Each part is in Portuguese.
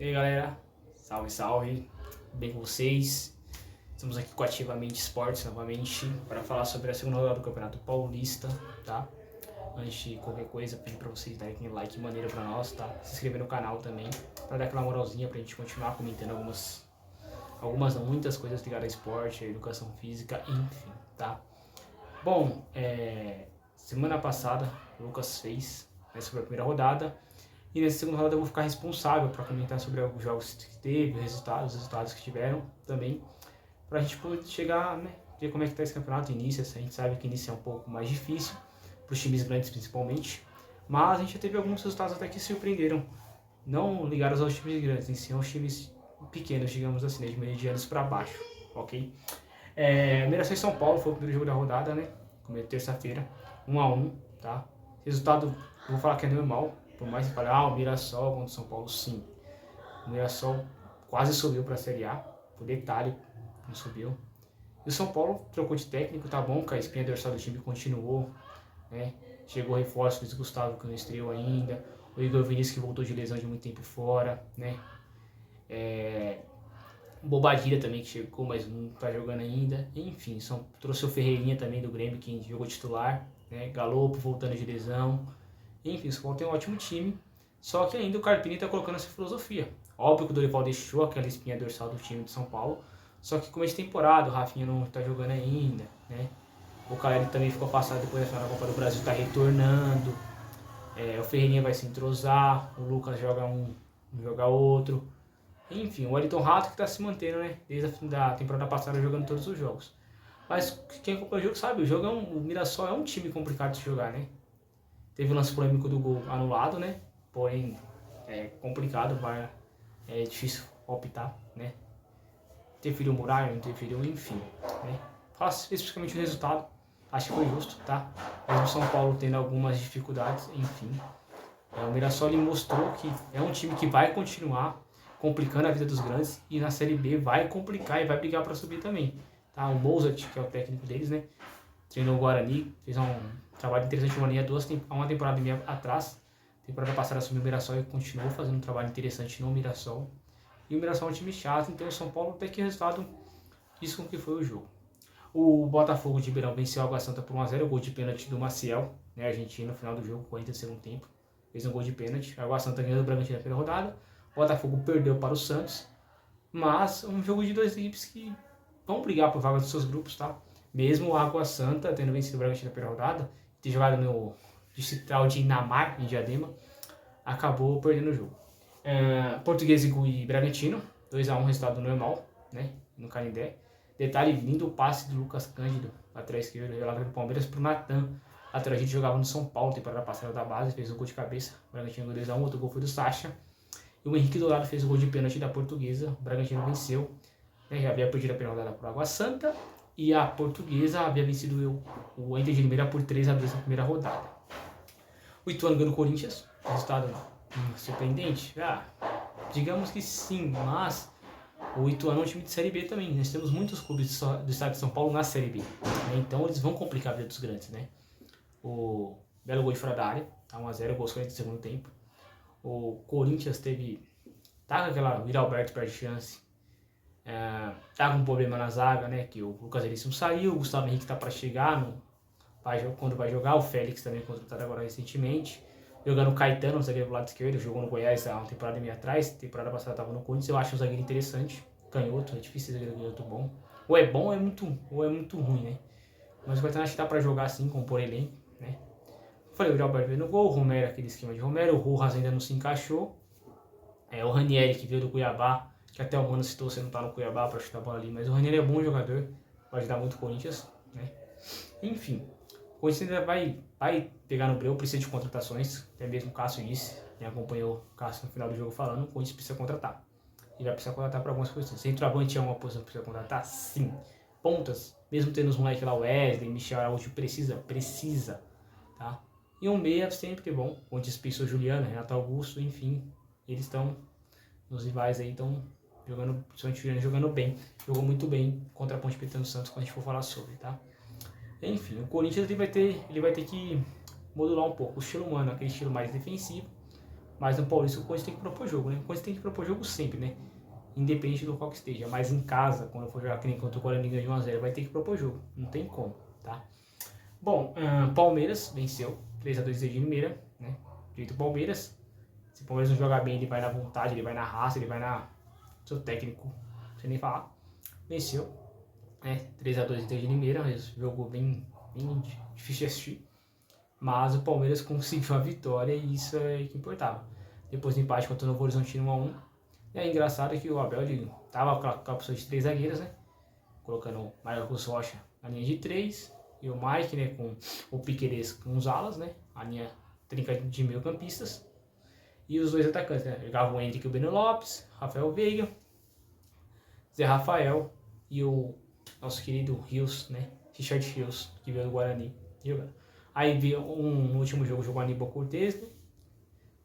E aí galera, salve salve, bem com vocês? Estamos aqui com Ativamente Esportes novamente para falar sobre a segunda rodada do Campeonato Paulista, tá? Antes de qualquer coisa, pedir para vocês darem aquele like maneiro para nós, tá? Se inscrever no canal também, para dar aquela moralzinha pra gente continuar comentando algumas não, muitas coisas ligadas a esporte, a educação física, enfim, tá? Bom, semana passada o Lucas fez, né, sobre a primeira rodada. E nessa segunda rodada eu vou ficar responsável para comentar sobre os jogos que teve, os resultados que tiveram também, para a gente poder chegar, né, ver como é que está esse campeonato início. A gente sabe que início é um pouco mais difícil, para os times grandes principalmente, mas a gente já teve alguns resultados até que surpreenderam, não ligados aos times grandes, em si aos times pequenos, digamos assim, de medianos para baixo, ok? Mirassol e São Paulo foi o primeiro jogo da rodada, né, como é terça-feira, 1-1, tá? Resultado, eu vou falar que é normal. Por mais que fale, o Mirassol contra o São Paulo, sim. O Mirassol quase subiu para a Série A, por detalhe, não subiu. E o São Paulo trocou de técnico, tá bom, que a espinha dorsal do time continuou, né? Chegou reforço, Luiz Gustavo, que não estreou ainda. O Igor Vinícius, que voltou de lesão de muito tempo fora, né? Bobadilha também, que chegou, mas não tá jogando ainda. Enfim, trouxe o Ferreirinha também do Grêmio, que jogou titular, né? Galopo voltando de lesão. Enfim, o São Paulo tem um ótimo time, só que ainda o Carpini está colocando essa filosofia. Óbvio que o Dorival deixou aquela espinha dorsal do time de São Paulo, só que começo de temporada, o Rafinha não está jogando ainda, né? O Caleri também ficou passado depois da final da Copa do Brasil, está retornando. O Ferreirinha vai se entrosar, o Lucas joga um, joga outro. Enfim, o Wellington Rato que está se mantendo, né? Desde a fim da temporada passada jogando todos os jogos. Mas quem acompanha o jogo sabe, o Mirassol é um time complicado de jogar, né? Teve o lance polêmico do gol anulado, né? Porém, é complicado, é difícil optar, né? Interferiu o Muralha, não interferiu, enfim, né? Fala especificamente o resultado, acho que foi justo, tá? Mesmo o São Paulo tendo algumas dificuldades, enfim. O Mirassol mostrou que é um time que vai continuar complicando a vida dos grandes e na Série B vai complicar e vai brigar para subir também, tá? O Mozart, que é o técnico deles, né? Treinou o Guarani, fez um trabalho interessante uma temporada e meia atrás. Temporada passada assumiu o Mirassol e continuou fazendo um trabalho interessante no Mirassol. E o Mirassol é um time chato, então o São Paulo até que resultado isso com que foi o jogo. O Botafogo de Ribeirão venceu a Água Santa por 1-0, o gol de pênalti do Maciel, né, argentino, no final do jogo, 40 do segundo tempo. Fez um gol de pênalti. A Água Santa ganhou do Bragantino na primeira rodada. O Botafogo perdeu para o Santos. Mas um jogo de duas equipes que vão brigar por vaga dos seus grupos, tá? Mesmo o Água Santa tendo vencido o Bragantino na primeira rodada, ter jogado no distrital de Inamar, em Diadema, acabou perdendo o jogo. Português e Bragantino, 2-1, resultado normal, né? No Canindé. Detalhe, lindo passe do Lucas Cândido, atrás esquerdo, jogador do Palmeiras, pro Natan. Lateral, a gente jogava no São Paulo, temporada passada da base, fez um gol de cabeça. O Bragantino ganhou 2-1, outro gol foi do Sacha. E o Henrique Dourado fez o gol de pênalti da Portuguesa. O Bragantino venceu. Já havia perdido a primeira rodada por Água Santa. E a Portuguesa havia vencido o Inter de Limeira por 3-2 na primeira rodada. O Ituano ganhou no Corinthians. Resultado surpreendente? Digamos que sim, mas o Ituano é um time de Série B também. Nós temos muitos clubes do estado de São Paulo na Série B, né? Então eles vão complicar a vida dos grandes, né? O belo gol de fora da área, tá 1-0, gol 40 do segundo tempo. O Corinthians tá com aquela Vira Alberto perde chance. Tá com um problema na zaga, né? Que o Lucas Veríssimo saiu, o Gustavo Henrique tá para chegar quando vai jogar, o Félix também contratado agora recentemente. Jogando o Caetano, o zagueiro do lado esquerdo, jogou no Goiás há uma temporada e meia atrás, temporada passada tava no Corinthians, eu acho um zagueiro interessante, canhoto, é difícil zagueiro canhoto bom. Ou é bom ou é muito ruim, né? Mas o Caetano acho que dá pra jogar assim, compor elenco, né? Falei, o Gilberto veio no gol, o Romero, aquele esquema de Romero, o Rojas ainda não se encaixou. O Ranieri, que veio do Cuiabá, que até o Mano citou, você não tá no Cuiabá pra chutar a bola ali, mas o Ranieri é bom jogador, vai ajudar muito o Corinthians, né? Enfim, o Corinthians ainda vai pegar no breu, precisa de contratações, até mesmo o Cássio disse, quem acompanhou o Cássio no final do jogo falando, o Corinthians precisa contratar. E vai precisar contratar para algumas posições. Centroavante é uma posição que precisa contratar? Sim. Pontas, mesmo tendo os moleques lá, Wesley, Michel Araújo, precisa, tá? E um meia sempre bom, onde dispensou Juliano, Renato Augusto, enfim, eles estão nos rivais aí, estão jogando, principalmente o Juliano jogando bem, jogou muito bem contra a Ponte Preta no Santos, quando a gente for falar sobre, tá? Enfim, o Corinthians ele vai ter que modular um pouco o estilo humano, aquele estilo mais defensivo, Mas no Paulista o Corinthians tem que propor jogo, né? O Corinthians tem que propor jogo sempre, né? Independente do qual que esteja. Mas em casa, quando for jogar que nem contra o Guarani ganhou de 1 a 0, vai ter que propor jogo. Não tem como, tá? Bom, Palmeiras venceu 3 a 2 de Limeira, né? Jeito Palmeiras. Se o Palmeiras não jogar bem, ele vai na vontade, ele vai na raça, ele vai na seu técnico, não sei nem falar. Venceu, né? 3 a 2 de Limeira, mas jogou bem difícil de assistir. Mas o Palmeiras conseguiu a vitória e isso é o que importava. Depois do empate contra o Novo Horizontino 1 a 1. E é engraçado que o Abel ele tava com a opção de 3 zagueiros, né? Colocando o Marcos Rocha na linha de 3 e o Mike, né, com o Piquerez com os alas, né? A linha trinca de meio campistas. E os 2 atacantes, né? Jogavam o Henrique e o Breno Lopes, Rafael Veiga, Zé Rafael e o nosso querido Rios, né? Richard Rios, que veio do Guarani jogando. Aí veio no último jogo, jogou Aníbal Cortez, né?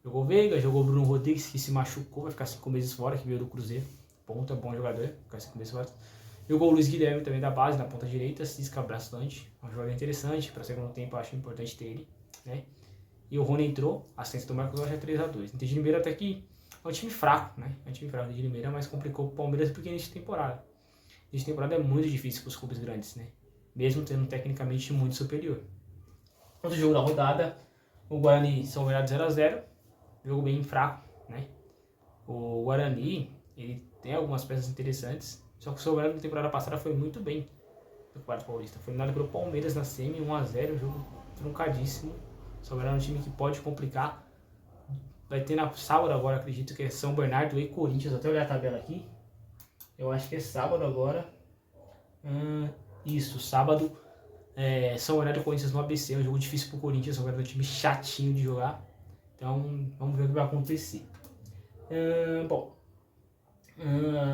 Jogou Veiga, jogou Bruno Rodrigues, que se machucou, vai ficar 5 meses fora, que veio do Cruzeiro. Ponta, bom jogador, vai ficar 5 meses fora. Jogou o Luiz Guilherme também da base, na ponta direita, se cisca bastante. É um jogador interessante, para segundo tempo acho importante ter ele, né? E o Rony entrou, a assistência do Marcos Rocha é 3 a 2. O de Limeira até que é um time fraco, né? É um time fraco de Limeira, mas complicou o Palmeiras porque início de temporada. Início de temporada é muito difícil para os clubes grandes, né? Mesmo tendo tecnicamente muito superior. Outro jogo da rodada, o Guarani São Bernardo 0 a 0. Jogo bem fraco, né? O Guarani, ele tem algumas peças interessantes, só que o São Bernardo na temporada passada foi muito bem no Campeonato Paulista. Foi eliminado pelo Palmeiras na semi, 1 a 0, jogo truncadíssimo. O São Bernardo é um time que pode complicar. Vai ter na sábado agora, acredito que é São Bernardo e Corinthians. Até olhar a tabela aqui. Eu acho que é sábado agora. Isso, sábado. São Bernardo e Corinthians no ABC. É um jogo difícil pro Corinthians. São Bernardo é um time chatinho de jogar. Então, vamos ver o que vai acontecer.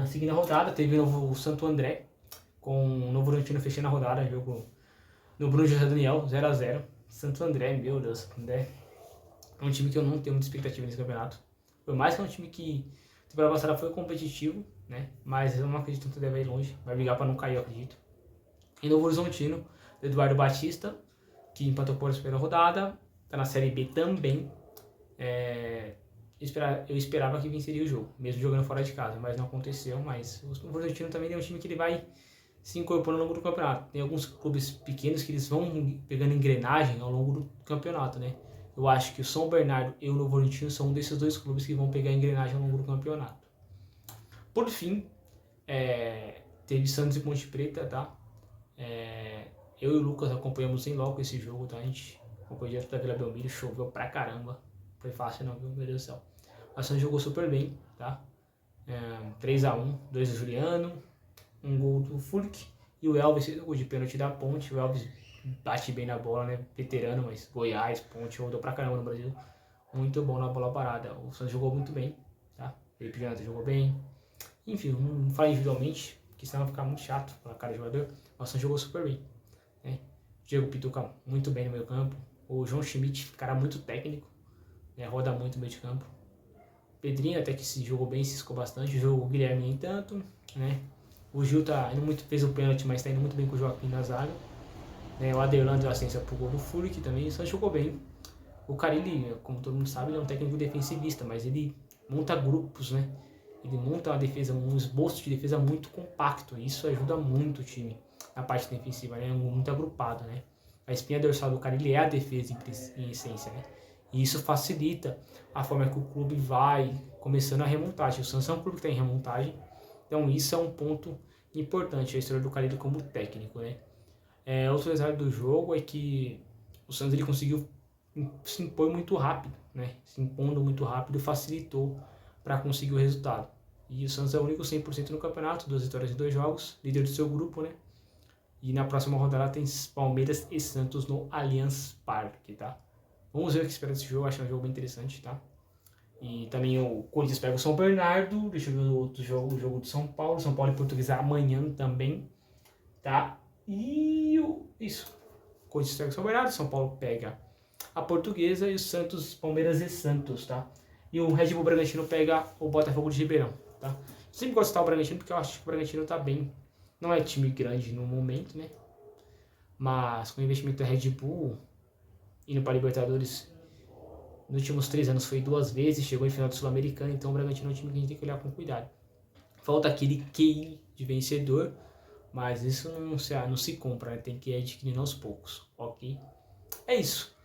Seguindo a rodada, teve o Santo André com o Novo Horizontino fechando a rodada. Jogo no Bruno José Daniel, 0 a 0. Santo André, meu Deus, Santo André é um time que eu não tenho muita expectativa nesse campeonato. Por mais que é um time que a temporada passada foi competitivo, né? Mas eu não acredito que deve ir longe. Vai brigar para não cair, eu acredito. E Novo Horizontino, Eduardo Batista, que empatou por primeira rodada, tá na Série B também. Eu esperava que venceria o jogo, mesmo jogando fora de casa, mas não aconteceu. Mas o Novo Horizontino também é um time que ele vai se incorporando ao longo do campeonato. Tem alguns clubes pequenos que eles vão pegando engrenagem ao longo do campeonato, né? Eu acho que o São Bernardo e o Novo Horizontino são um desses 2 clubes que vão pegar engrenagem ao longo do campeonato. Por fim, teve Santos e Ponte Preta, tá? Eu e o Lucas acompanhamos em loco esse jogo, tá? A gente acompanhou direto da Vila Belmiro, choveu pra caramba. Foi fácil não, viu? Meu Deus do céu. O Santos jogou super bem, tá? 3 a 1, 2 do Juliano, um gol do Fulk e o Elvis fez o gol de pênalti da Ponte. O Elvis bate bem na bola, né? Veterano, mas Goiás, Ponte, rodou pra caramba no Brasil. Muito bom na bola parada. O Santos jogou muito bem, tá? Felipe Jonathan jogou bem. Enfim, não falo individualmente, porque senão vai ficar muito chato pela cara de jogador. O Santos jogou super bem, né? Diego Pituca muito bem no meio campo. O João Schmidt, cara muito técnico, né? Roda muito no meio de campo. Pedrinho até que se jogou bem, se ciscou bastante. O Guilherme nem tanto, né? O Gil tá indo muito, fez o pênalti, mas tá indo muito bem com o Joaquim na zaga. O Aderlan deu assistência pro gol do Furic também, só jogou bem. O Carille, como todo mundo sabe, ele é um técnico defensivista, mas ele monta grupos, né? Ele monta uma defesa, um esboço de defesa muito compacto. E isso ajuda muito o time na parte defensiva, né? Muito agrupado, né? A espinha dorsal do Carille é a defesa em essência, né? E isso facilita a forma que o clube vai começando a remontagem. O Santos é um clube que está em remontagem, então isso é um ponto importante, a história do Carille como técnico, né? Outro detalhe do jogo é que o Santos ele conseguiu se impor muito rápido, né? Se impondo muito rápido facilitou para conseguir o resultado. E o Santos é o único 100% no campeonato, 2 vitórias em 2 jogos, líder do seu grupo, né? E na próxima rodada tem Palmeiras e Santos no Allianz Parque, tá? Vamos ver o que espera desse jogo, acho um jogo bem interessante, tá? E também o Corinthians pega o São Bernardo, deixa eu ver o outro jogo, o jogo do São Paulo e Portuguesa amanhã também, tá? Isso, o Corinthians pega o São Bernardo, São Paulo pega a Portuguesa e o Santos, Palmeiras e Santos, tá? E o Red Bull Bragantino pega o Botafogo de Ribeirão, tá? Eu sempre gosto de citar o Bragantino porque eu acho que o Bragantino tá bem, não é time grande no momento, né? Mas com o investimento da Red Bull, indo para Libertadores Nos últimos 3 anos foi 2 vezes, chegou em final do Sul-Americana, então o Bragantino é um time que a gente tem que olhar com cuidado. Falta aquele QI de vencedor, mas isso não se compra, né? Tem que adquirir aos poucos, ok? É isso.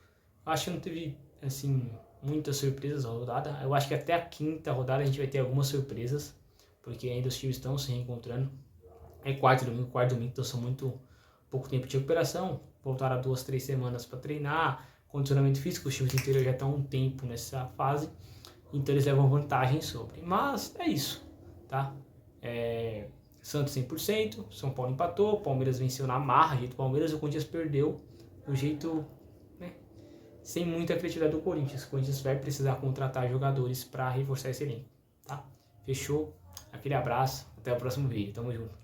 Acho que não teve, assim, muitas surpresas na rodada. Eu acho que até a quinta rodada a gente vai ter algumas surpresas, porque ainda os times estão se reencontrando. É quarto domingo, então são muito pouco tempo de recuperação. Voltaram a 2, 3 semanas para treinar. Condicionamento físico, os times inteiros já estão há um tempo nessa fase, então eles levam vantagem sobre. Mas é isso, tá? Santos 100%, São Paulo empatou, Palmeiras venceu na marra, jeito Palmeiras, o Corinthians perdeu do jeito, né, sem muita criatividade do Corinthians. O Corinthians vai precisar contratar jogadores para reforçar esse elenco, tá? Fechou? Aquele abraço, até o próximo vídeo, tamo junto.